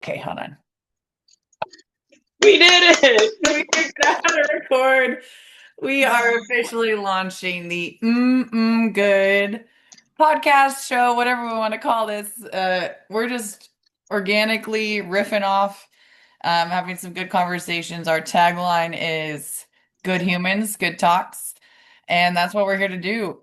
Okay, hold on. We did it. We figured out how to record. We are officially launching the Good podcast show, whatever we want to call this. We're just organically riffing off, having some good conversations. Our tagline is good humans, good talks. And that's what we're here to do.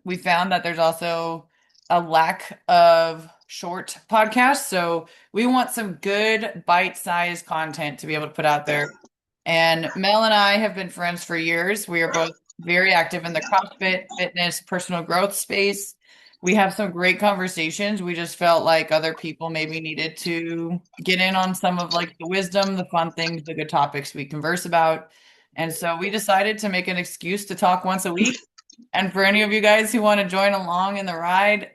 We found that there's also a lack of short podcasts. So we want some good bite-sized content to be able to put out there. And Mel and I have been friends for years. We are both very active in the CrossFit, fitness, personal growth space. We have some great conversations. We just felt like other people maybe needed to get in on some of like the wisdom, the fun things, the good topics we converse about. And so we decided to make an excuse to talk once a week. And for any of you guys who want to join along in the ride,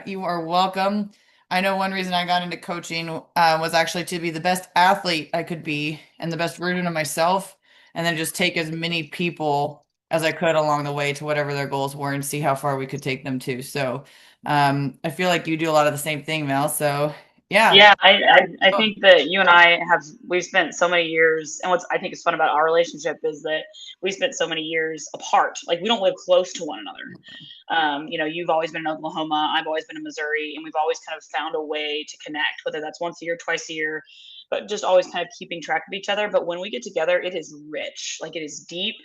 you are welcome. I know one reason I got into coaching was actually to be the best athlete I could be and the best version of myself, and then just take as many people as I could along the way to whatever their goals were and see how far we could take them to. So I feel like you do a lot of the same thing, Mel. So yeah. Yeah, I think that you and I we've spent so many years, and what's I think is fun about our relationship is that we spent so many years apart. Like we don't live close to one another. You've always been in Oklahoma, I've always been in Missouri, and we've always kind of found a way to connect, whether that's once a year, twice a year, but just always kind of keeping track of each other. But when we get together, it is rich, like it is deep.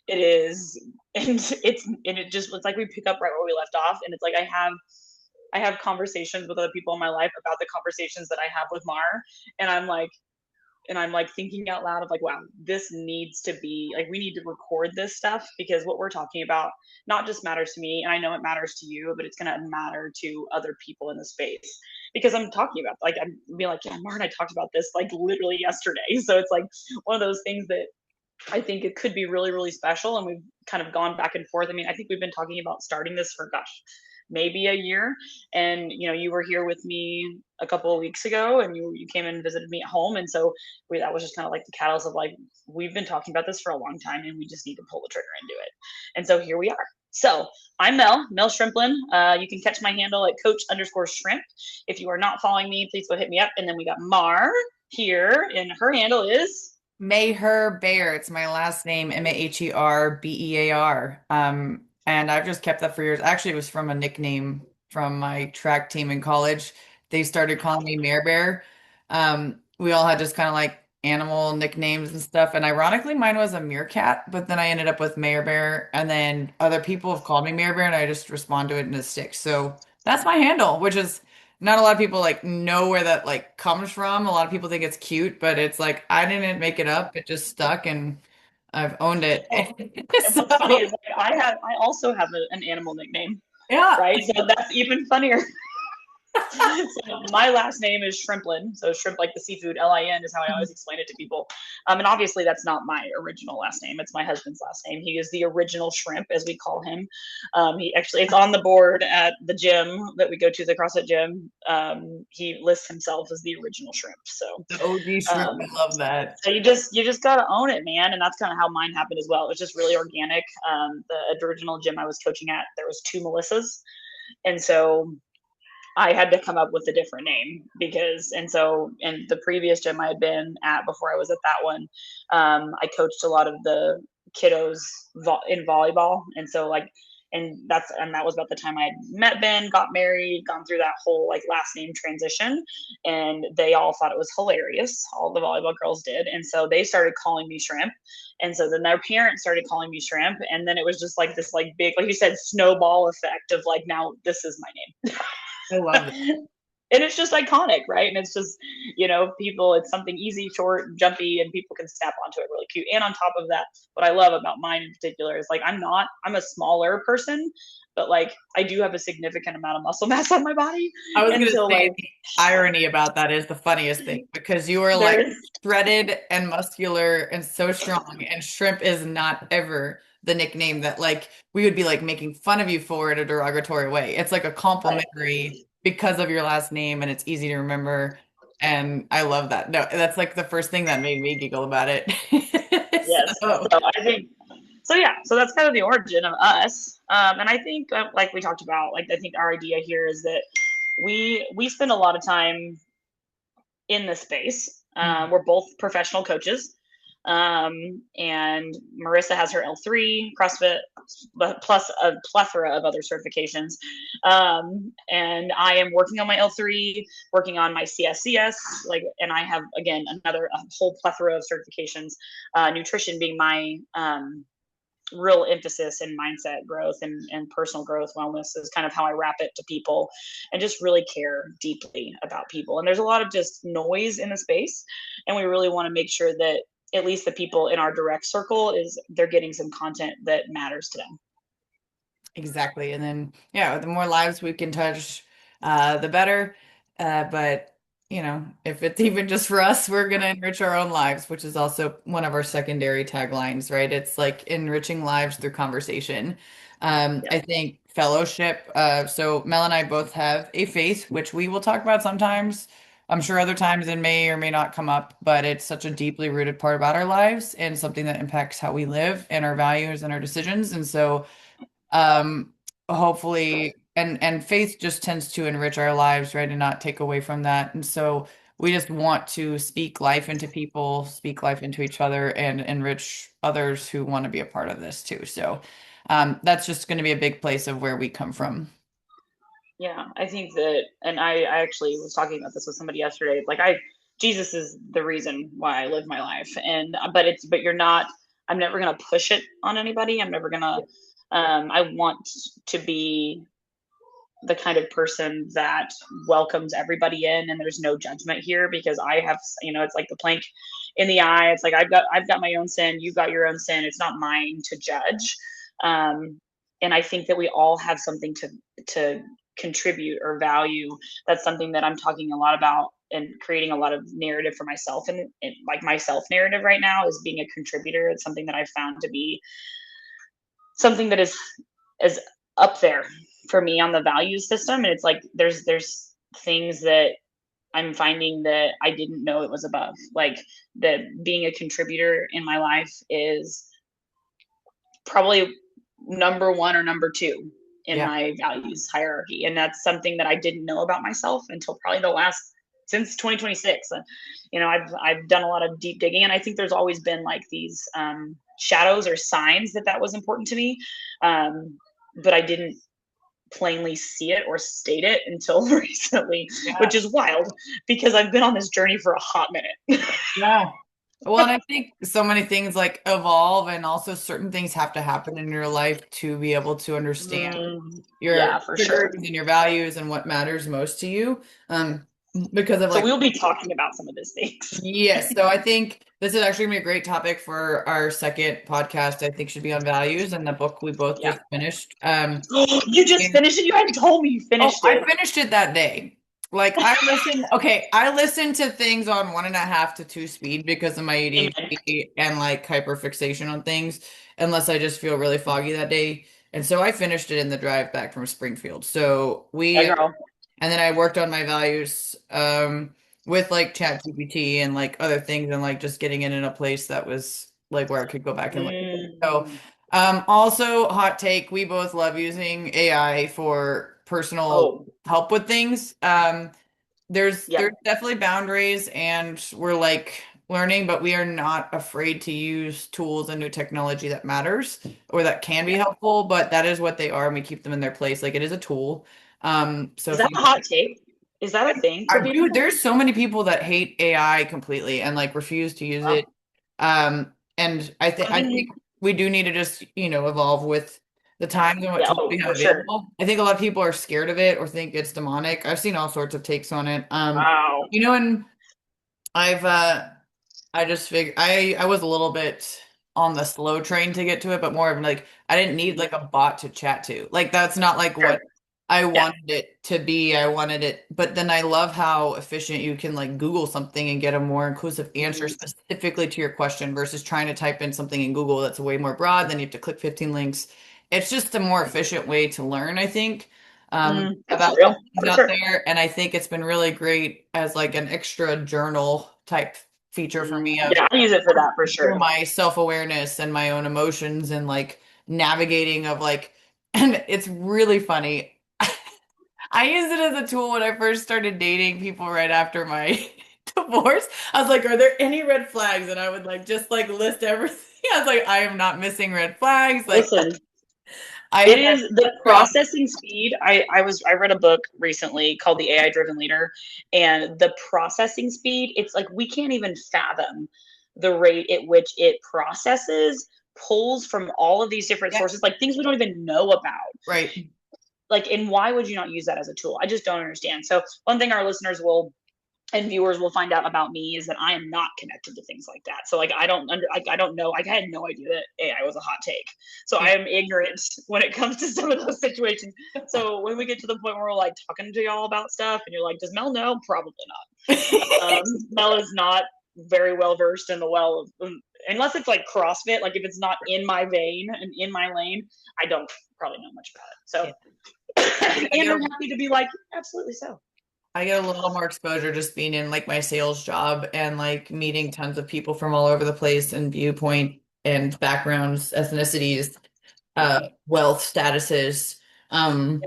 It is, and it just looks like we pick up right where we left off, and it's like I have conversations with other people in my life about the conversations that I have with Mar, and I'm like thinking out loud of like, wow, this needs to be like, we need to record this stuff because what we're talking about not just matters to me, and I know it matters to you, but it's going to matter to other people in the space because I'm talking about like I'm being like, yeah, Mar and I talked about this like literally yesterday, so it's like one of those things that I think it could be really, really special. And we've kind of gone back and forth. I mean, I think we've been talking about starting this for, gosh, maybe a year. And, you were here with me a couple of weeks ago and you came and visited me at home. And so that was just kind of like the catalyst of like, we've been talking about this for a long time and we just need to pull the trigger and do it. And so here we are. So I'm Mel Shrimplin. You can catch my handle at coach_shrimp. If you are not following me, please go hit me up. And then we got Mar here and her handle is Maher Bear. It's my last name, Maherbear. And I've just kept that for years. Actually, it was from a nickname from my track team in college. They started calling me Mare Bear. We all had just kind of like animal nicknames and stuff. And ironically, mine was a meerkat, but then I ended up with Mare Bear. And then other people have called me Mare Bear, and I just respond to it in a stick. So that's my handle, which is not a lot of people like know where that like comes from. A lot of people think it's cute, but it's like I didn't make it up. It just stuck and I've owned it. well, and So what's funny is like I also have an animal nickname, yeah. right? So that's even funnier. So my last name is Shrimplin. So shrimp like the seafood, Lin is how I always explain it to people. And obviously that's not my original last name. It's my husband's last name. He is the original shrimp, as we call him. He actually, it's on the board at the gym that we go to, the CrossFit gym. He lists himself as the original shrimp. So, The OG shrimp. um, I love that. so you just gotta own it, man. And that's kind of how mine happened as well. It was just really organic. The original gym I was coaching at, there was two Melissas. And so I had to come up with a different name and so in the previous gym I had been at before I was at that one, I coached a lot of the kiddos in volleyball. And so like, and that was about the time I had met Ben, got married, gone through that whole like last name transition. And they all thought it was hilarious. All the volleyball girls did. And so they started calling me Shrimp. And so then their parents started calling me Shrimp. And then it was just like this like big, like you said, snowball effect of like, now this is my name. I love it. And it's just iconic, right? And it's just, people, it's something easy, short, jumpy, and people can snap onto it really cute. And on top of that, what I love about mine in particular is like, I'm a smaller person, but like I do have a significant amount of muscle mass on my body. I was And gonna so say like the irony about that is the funniest thing because you are like there's shredded and muscular and so strong, and shrimp is not ever the nickname that like we would be like making fun of you for in a derogatory way. It's like a right. complimentary because of your last name and it's easy to remember. And I love that. No, that's like the first thing that made me giggle about it. Yes. So So I think so yeah, so that's kind of the origin of us. And I think like we talked about, like I think our idea here is that we spend a lot of time in the space. Mhm. We're both professional coaches. And Marissa has her L3 CrossFit, plus a plethora of other certifications. And I am working on my L3, working on my CSCS, and I have again a whole plethora of certifications. Nutrition being my real emphasis in mindset growth and personal growth. Wellness is kind of how I wrap it to people, and just really care deeply about people. And there's a lot of just noise in the space, and we really want to make sure that at least the people in our direct circle is they're getting some content that matters to them. Exactly. And then, yeah, the more lives we can touch, the better. But, if it's even just for us, we're going to enrich our own lives, which is also one of our secondary taglines, right? It's like enriching lives through conversation. Yep. I think fellowship. So Mel and I both have a faith, which we will talk about sometimes. I'm sure other times it may or may not come up, but it's such a deeply rooted part about our lives and something that impacts how we live and our values and our decisions. And so, um hopefully, and faith just tends to enrich our lives, right, and not take away from that. And so we just want to speak life into people, speak life into each other, and enrich others who want to be a part of this too. So that's just going to be a big place of where we come from. Yeah, I think that, and I actually was talking about this with somebody yesterday. Jesus is the reason why I live my life, and but you're not. I'm never gonna push it on anybody. I'm never gonna. I want to be the kind of person that welcomes everybody in, and there's no judgment here, because I have, it's like the plank in the eye. It's like I've got my own sin, you've got your own sin. It's not mine to judge. Um, and I think that we all have something to contribute or value. That's something that I'm talking a lot about and creating a lot of narrative for myself, and like my self narrative right now is being a contributor. It's something that I've found to be something that is up there for me on the value system. And it's like there's things that I'm finding that I didn't know it was above. Like, that being a contributor in my life is probably number one or number two in Yeah. my values hierarchy. And that's something that I didn't know about myself until probably the last since 2026. I've done a lot of deep digging, and I think there's always been like these shadows or signs that was important to me, but I didn't plainly see it or state it until recently, Yeah. which is wild because I've been on this journey for a hot minute. Yeah. Well, and I think so many things like evolve, and also certain things have to happen in your life to be able to understand your Yeah, for triggers sure. and your values and what matters most to you. Um, because of So like, we'll be talking about some of these things. yes, so I think this is actually gonna be a great topic for our second podcast. I think should be on values and the book we both Yeah. just finished. You just And finished it? You hadn't told me you oh, finished I it. finished it that day. Like I listen to things on 1.5 to 2 speed because of my Amen. ADHD and like hyperfixation on things, unless I just feel really foggy that day. And so I finished it in the drive back from Springfield. So Yeah, we, girl. and then I worked on my values with like ChatGPT and like other things, and like just getting it in a place that was like where I could go back and look at it. So Mm. also hot take, we both love using AI for personal Oh, help with things. There's yep. definitely boundaries, and we're like learning, but we are not afraid to use tools and new technology that matters or that can be Yeah. helpful, but that is what they are, and we keep them in their place. Like, it is a tool. So Is if that you a hot take? Is that a thing for are, people? dude, there's so many people that hate AI completely and like refuse to use it. Wow. And I think I we do need to just, evolve with the times and what yeah, tools oh, we have for sure. available. I think a lot of people are scared of it or think it's demonic. I've seen all sorts of takes on it. Wow. And I've I just figured I was a little bit on the slow train to get to it, but more of like I didn't need like a bot to chat to. Like, that's not like Sure. what I Yeah. wanted it to be. I wanted it, but then I love how efficient you can like Google something and get a more inclusive answer Mm, specifically to your question versus trying to type in something in Google that's way more broad. Then you have to click 15 links. It's just a more efficient way to learn, I think, that's about real, things for out sure. there. And I think it's been really great as like an extra journal type feature for me of Yeah, I use it for that for through sure. my self-awareness and my own emotions and like navigating of like and it's really funny. I used it as a tool when I first started dating people right after my divorce. I was like, are there any red flags? And I would like just like list everything. I was like, I am not missing red flags. Like Listen, I it had is the problems. processing speed. I read a book recently called The AI Driven Leader, and the processing speed, it's like we can't even fathom the rate at which it processes, pulls from all of these different Yeah, sources, like things we don't even know about. right. Like, and why would you not use that as a tool? I just don't understand. So one thing our listeners will and viewers will find out about me is that I am not connected to things like that. So like I don't know. I had no idea that AI was a hot take. So I Yeah. am ignorant when it comes to some of those situations. So when we get to the point where we're like talking to y'all about stuff and you're like, does Mel know? Probably not. Mel is not very well versed in the well of, unless it's like CrossFit. Like if it's not in my vein and in my lane, I don't probably know much about it. Yeah. So I and get I'm happy to be like, absolutely so. I get a little more exposure just being in like my sales job and like meeting tons of people from all over the place and viewpoint and backgrounds, ethnicities, wealth statuses. Um,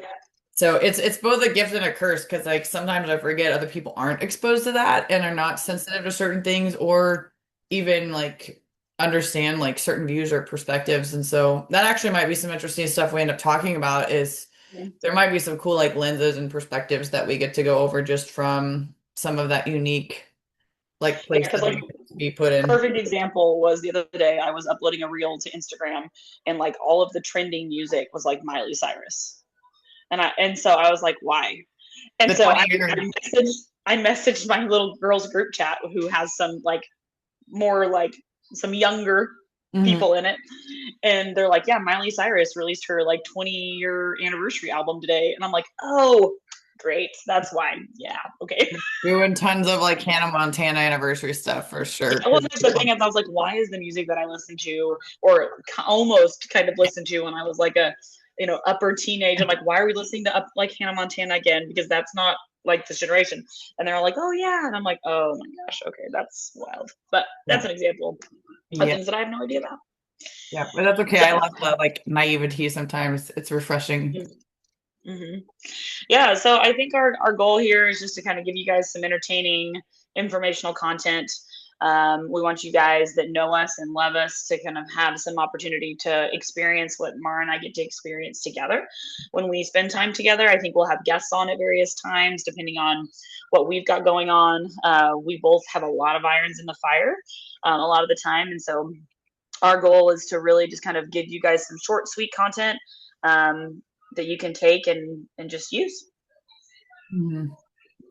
so it's both a gift and a curse because like sometimes I forget other people aren't exposed to that and are not sensitive to certain things or even like understand like certain views or perspectives. And so that actually might be some interesting stuff we end up talking about is there might be some cool like lenses and perspectives that we get to go over just from some of that unique like Yeah, place because that like we get to be put in. perfect example was the other day I was uploading a reel to Instagram and like all of the trending music was like Miley Cyrus. And so I was like, why? And The so 20-year. I messaged my little girls group chat who has some like more like some younger Mhm. people in it. And they're like, yeah, Miley Cyrus released her like 20-year anniversary album today. And I'm like, oh, great. That's why. Yeah. Okay. Doing tons of like Hannah Montana anniversary stuff for Yeah, sure. well, that's the thing is, I was like, why is the music that I listen to, or almost kind of listened to when I was like a, upper teenage, I'm like, why are we listening to like Hannah Montana again? Because that's not like this generation. And they're all like, oh yeah, and I'm like, oh my gosh, okay, that's wild. But that's Yeah. an example of Yeah. things that I have no idea about. Yeah. But that's okay. So, I love the like naivety sometimes. It's refreshing. mhm. Yeah, so I think our goal here is just to kind of give you guys some entertaining, informational content. We want you guys that know us and love us to kind of have some opportunity to experience what Mara and I get to experience together when we spend time together. I think we'll have guests on at various times, depending on what we've got going on. We both have a lot of irons in the fire a lot of the time. And so our goal is to really just kind of give you guys some short, sweet content that you can take and just use. Mhm.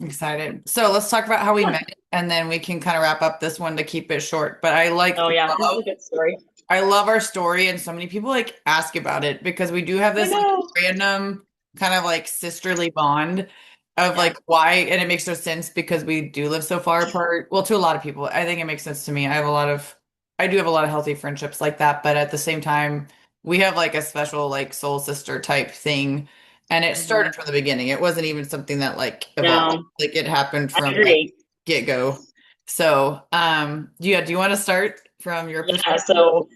Excited. So let's talk about how we Yeah. met and then we can kind of wrap up this one to keep it short. But I like Oh yeah, this is love a good story. I love our story, and so many people like ask about it because we do have I this like know. random kind of like sisterly bond of Yeah. like why, and it makes no sense because we do live so far apart. Well, to a lot of people, I think it makes sense to me. I do have a lot of healthy friendships like that, but at the same time, we have like a special like soul sister type thing, and it Hmm. started from the beginning. It wasn't even something that like evolved. No, Like it happened I from like agree. get go. So, yeah, do you want to start from your Yeah. perspective? So,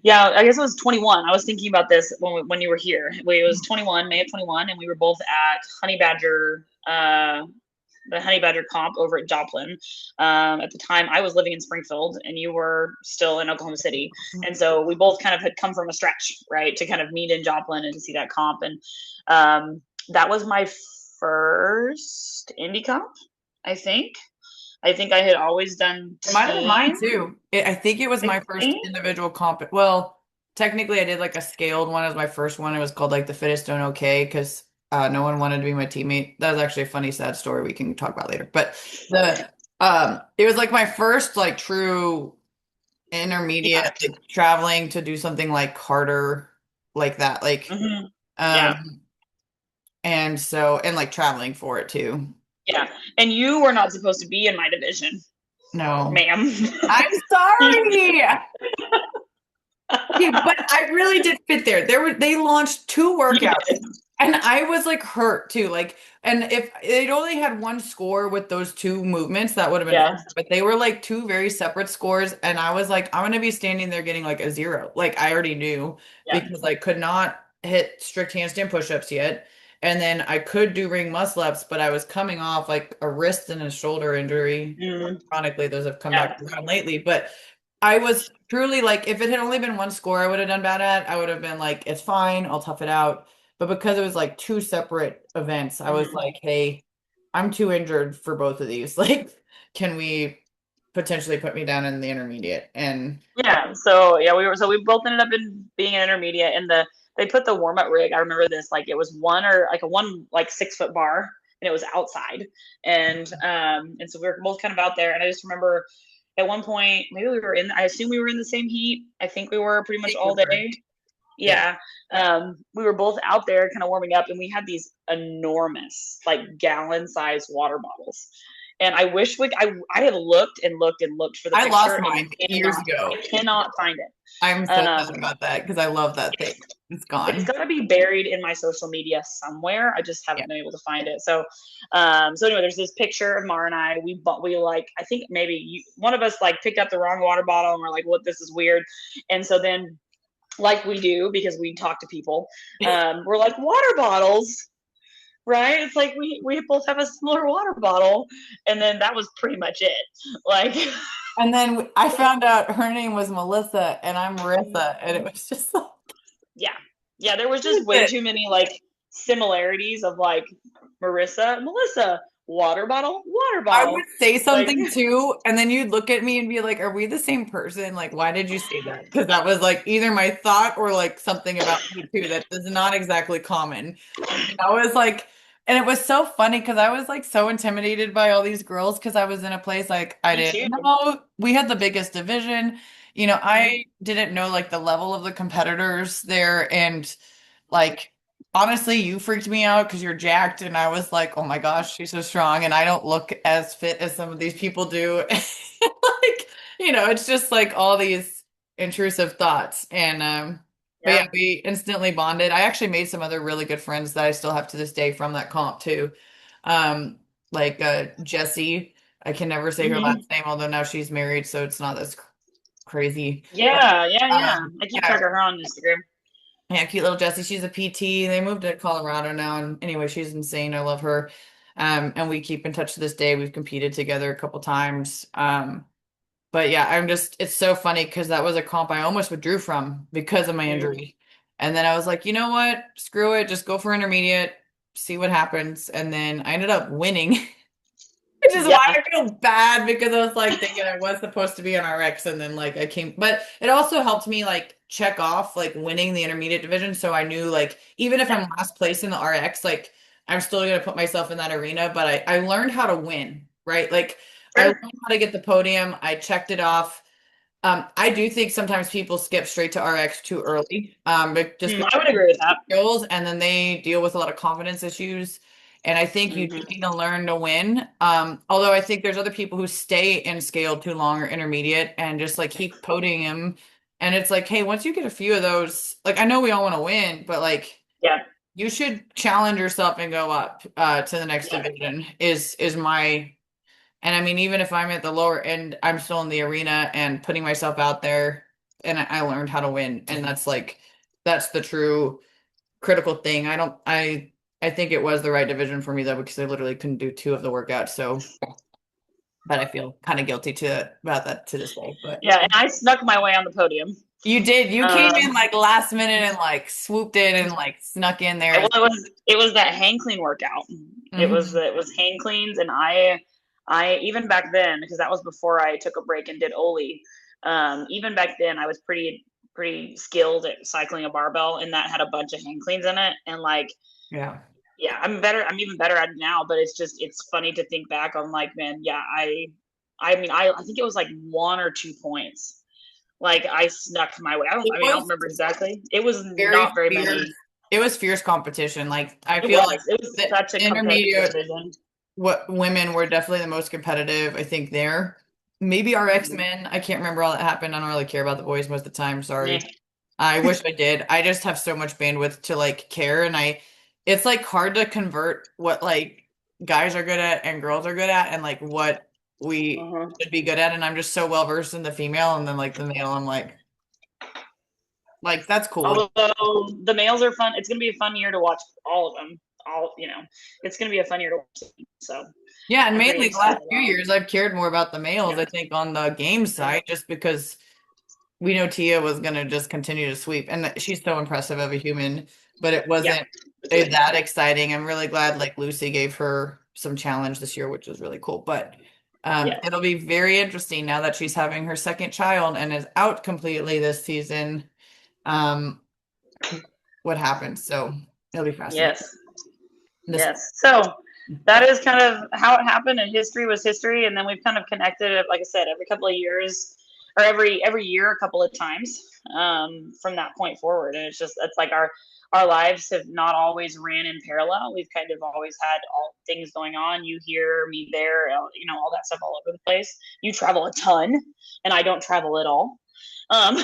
yeah, I guess it was 21. I was thinking about this when you were here. It was 21, May of 21, and we were both at Honey Badger, the Honey Badger comp over at Joplin. At the time, I was living in Springfield, and you were still in Oklahoma City, and so we both kind of had come from a stretch, right, to kind of meet in Joplin and to see that comp, and that was my first indie comp, I think. I think I had always done It might have been mine team. too. I think it was I my first think. individual comp. Well, technically, I did like a scaled one as my first one. It was called like the fittest doing okay because no one wanted to be my teammate. That was actually a funny, sad story we can talk about later. But it was like my first like true intermediate Yeah. like traveling to do something like harder like that. Like, Hmm. Yeah. um, and so and like traveling for it too. Yeah. And you were not supposed to be in my division, No, ma'am. I'm sorry. Okay, but I really did fit there. They launched two You workouts did. and I was like hurt too. Like, and if they'd only had one score with those two movements, that would have been fine. Yeah. But they were like two very separate scores, and I was like, I'm gonna be standing there getting like a zero. Like I already knew Yeah. because I could not hit strict handstand push-ups yet. And then I could do ring muscle ups, but I was coming off like a wrist and a shoulder injury. Mm, Ironically, those have come back yeah. around lately. But I was truly like, if it had only been one score I would have done bad at, I would have been like, it's fine, I'll tough it out. But because it was like two separate events, I was Mhm. like, hey, I'm too injured for both of these. Like, can we potentially put me down in the intermediate? And Yeah. So yeah, we both ended up in being an intermediate, and they put the warm up rig. I remember this, like it was one or like a one like 6 foot bar, and it was outside, and so we were both kind of out there, and I just remember at one point maybe we were in. I assume we were in the same heat. I think we were pretty I much think we all were. day. Yeah. Yeah. We were both out there kind of warming up, and we had these enormous, like gallon sized water bottles. And I wish I had looked and looked and looked for the I lost picture, and mine years I ago. cannot find I'm it. so sad about that because I love that thing. It's It's it's gone. got to be buried in my social media somewhere. I just Yeah. haven't been able to find it. So anyway, there's this picture of Mara and I. We like, I think maybe one of us like picked up the wrong water bottle, and we're like, "What? This is weird." And so then, like we do because we talk to people, we're like, "Water bottles." Right? It's like we both have a similar water bottle, and then that was pretty much it. Like, And then I found out her name was Melissa and I'm Marissa, and it was just like, yeah, yeah, there was what just is way it? too many like similarities of like Marissa, Melissa, water I would bottle. say Like, something too, and then you'd look at me and be like, "Are we the same person? Like, why did you say that?" Because that was like either my thought or like something about me too that is not exactly common. And I was like, and it was so funny because I was like so intimidated by all these girls because I was in a place like I me didn't too. know we had the biggest division. Mm-hmm. I didn't know like the level of the competitors there, and like honestly, you freaked me out because you're jacked, and I was like, oh my gosh, she's so strong, and I don't look as fit as some of these people do. Like, it's just like all these intrusive thoughts. And but yeah, Yeah. we instantly bonded. I actually made some other really good friends that I still have to this day from that comp too. Um, like Jessie, I can never say her Mm-hmm. last name, although now she's married, so it's not as crazy. But Yeah, yeah, yeah. I keep yeah, track of her on Instagram. yeah, cute little Jessie. She's a PT. They moved to Colorado now, and anyway, she's insane. I love her. And we keep in touch to this day. We've competed together a couple times. But yeah, it's so funny because that was a comp I almost withdrew from because of my Mm-hmm. injury. And then I was like, you know what? Screw it. Just go for intermediate, see what happens. And then I ended up winning. Which is why Yeah. I feel bad because I was like thinking I was supposed to be on RX and then like I came, but it also helped me like check off like winning the intermediate division. So I knew like even if Yeah. I'm last place in the RX, like I'm still gonna put myself in that arena, but I learned how to win, right? Like I learned Sure. how to get the podium. I checked it off. I do think sometimes people skip straight to RX too early, but just I because would agree with that. skills and then they deal with a lot of confidence issues. And I think you do Mm-hmm. need to learn to win. Although I think there's other people who stay in scale too long or intermediate and just like keep podium. And it's like, hey, once you get a few of those, like I know we all want to win, but like Yeah. you should challenge yourself and go up to the next Yeah. division is my and I mean even if I'm at the lower end, I'm still in the arena and putting myself out there and I learned how to win. And that's the true critical thing. I think it was the right division for me though because I literally couldn't do two of the workouts. So, but I feel kind of guilty to about that to this day. But Yeah. And I snuck my way on the podium. you did. You came Um, in like last minute and like swooped in and like snuck in there. well, it was that hang clean workout. Hmm. It was hang cleans, and I even back then, because that was before I took a break and did Oli. Even back then, I was pretty skilled at cycling a barbell, and that had a bunch of hang cleans in it. And like, Yeah. yeah, I'm better. I'm even better at it now. But it's funny to think back on like, man, yeah, I mean, I think it was like 1 or 2 points. Like I snuck my way. It I mean, I don't was remember exactly. It was very not very fierce. many. It was fierce competition. Like I It feel was. like It was the such a competitive intermediate division. what women were definitely the most competitive, I think there. Maybe our Mm-hmm. X-Men. I can't remember all that happened. I don't really care about the boys most of the time. Yeah. Sorry. I wish I did. I just have so much bandwidth to like care and it's like hard to convert what like guys are good at and girls are good at and like what we Uh-huh. should be good at and I'm just so well versed in the female and then like the male I'm like that's cool. Although the males are fun, it's gonna be a fun year to watch all of them. all, it's going to be a fun year to watch. So Yeah, and I'm very mainly the excited last few about years, I've cared more about the males, yeah. I think, on the game side, just because we know Tia was going to just continue to sweep. And she's so impressive of a human, but it Yeah. wasn't that exciting. I'm really glad like Lucy gave her some challenge this year, which was really cool. But Yeah. it'll be very interesting now that she's having her second child and is out completely this season. Um, what happens? So it'll be fascinating. Yes. This, Yes. So that is kind of how it happened, and history was history. And then we've kind of connected it, like I said, every couple of years, or every year a couple of times, from that point forward. And it's like our lives have not always ran in parallel. We've kind of always had all things going on. You here, me there, all that stuff all over the place. You travel a ton, and I don't travel at all. Um,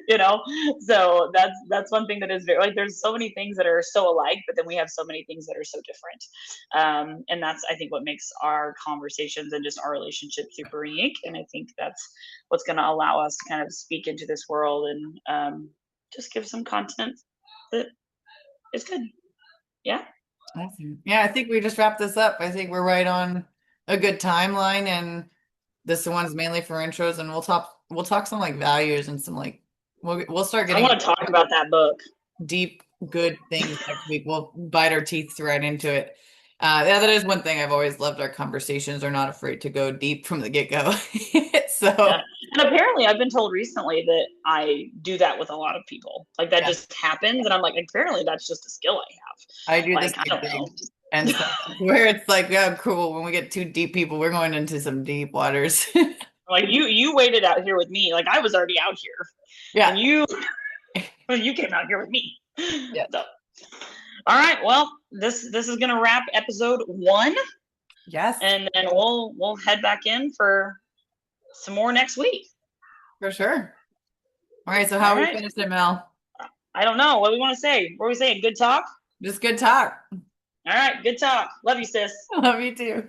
you know, so that's one thing that is very, like, there's so many things that are so alike, but then we have so many things that are so different, and that's, I think, what makes our conversations and just our relationship super unique. And I think that's what's going to allow us to kind of speak into this world and just give some content that is good. Yeah. awesome. Yeah, I think we just wrapped this up. I think we're right on a good timeline, and this one's mainly for intros, and we'll talk some like values and some like we'll start I getting want to talk about that book. deep good things next week. We'll bite our teeth right into it. Yeah, that is one thing I've always loved. Our conversations are not afraid to go deep from the get-go. Yeah. So And apparently I've been told recently that I do that with a lot of people. Like that yeah, just happens. And I'm like, apparently that's just a skill I I do have. the Like, I same don't know. thing. And so where it's like, yeah, cool. When we get too deep people, we're going into some deep waters. Like you waited out here with me. Like I was already out here. Yeah. And you came out here with me. Yeah. So all right. Well, this is gonna wrap episode 1. Yes, And then we'll head back in for some more next week. for sure. All right. So All how are we right. finished it, Mel? I don't know. What do we want to say? What are we saying? Good talk? Just good talk. All right, good talk. Love you, sis. Love you too.